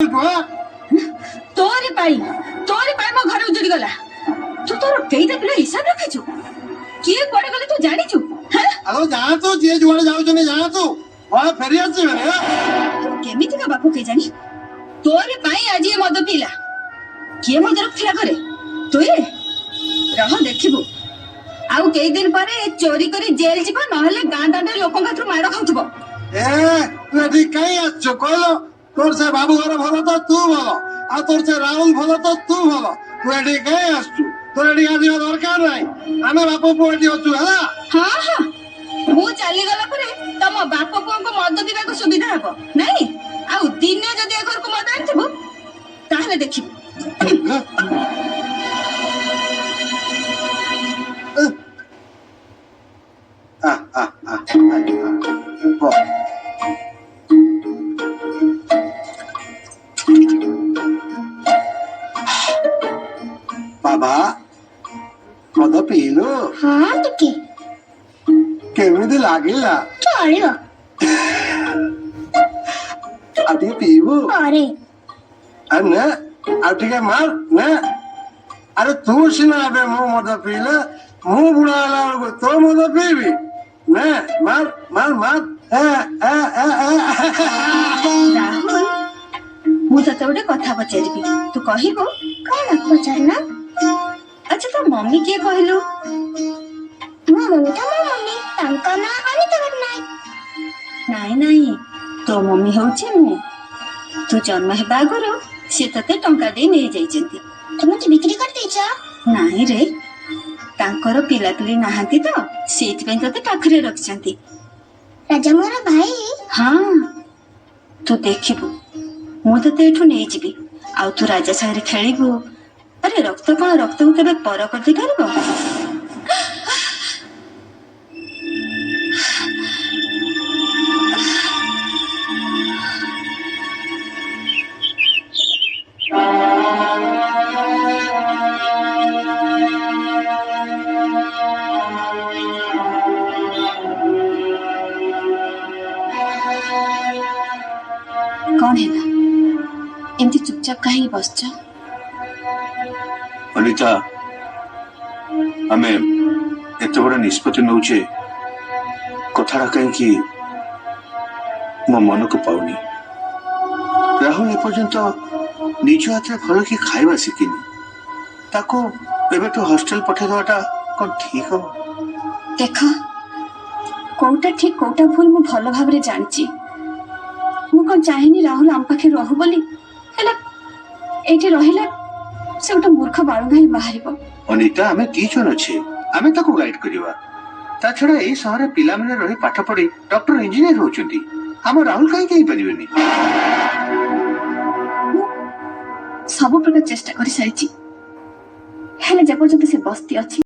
तोरी पाई मो घर उजड़ी गला। तू तोर केईटा पिला हिसाब रखिछु किए कोडे गले तू जानिछु? अरे जा तो जे जुआड़े जाऊ जने जा तो वहां फेरी आसी बने केमिति का बापू के जानी तोरी पाई आज ये मद पीला किए मद रखला करे तू ये रह देखिबू आउ कई दिन पर चोरी करी जेल जीव नहले गां दांडे लोकन हाथु मार खाउथबो। ए तू एठी काई आछो कहलो तोर से बाबू घर भलो तो तू भलो आ तोर से राहुल भलो तो तू भलो तू एठी काई आछो तोर एठी आसी दरकार नाही आमे बापू पुएठी अछु हला। हां हां मु चली गला परे तम बाप पुओ को मद पीबा को सुविधा हबो नाही आउ दिने जदी घर को मद आनथिबो ताहले देखिबो। बाबा मद पीलु हाँ टिके केमिति लागिला चलियो आटी पीबु अरे अने आटिके मार ने अरे तू सिना अबे मो मद पीले मु बुढ़ा वाला को तो मद पीबी ने मार मार मार राहुल मु तते गोटे कथा पचारिबी तू कहिबो कौन पचारना अच्छा तो मम्मी के कहलु मो मम्मी तो मो मम्मी तांका ना अनिता पटनायक नाई नाई तो मम्मी होउची मु तू जन्म हेबा आगरो से तते टंका दे नै जाइचंती तुम तो बिक्री कर देचा नाही रे तांकर पिलापिली नाहांती तो सेति पे तते पाखरे रखचंती। राजा मोरा भाई हाँ तू देखिबु मु तते एठु नै जिबी आ तू राजा सागरे खेलिबु। अरे रक्त कोन रक्त को केबे पर करते पारबो कौन है ना एमती चुपचाप कहीं बसछ? अनिता आमे एते बड़ा निष्पत्ति नौचे कथाटा कहीं मो मन को पाऊनी। राहुल एपर्यंत निज हाथ भल कि खाଇବା शिखिनी ताको एबेठु हॉस्टल पठे दवाटा कौन ठीक हो? देख कोटा ठीक कोटा भूल मु भल भाव रे जानची मु कोन चाहेनी राहुल आम पाखे रहु बोली हेला एठी रहिला से गोटे मूर्ख बाळु भाई बाहरिबो। अनिता आमे दी जन छे आमे ताको गाइड करिवा ता छडा एई शहर पिला माने रही पाठ पढी डॉक्टर इंजीनियर होचंती हम राहुल काई कहि परिबेनी। सब प्रकार चेष्टा करि सारिची हेले जे पर्यंत से बस्ती अछि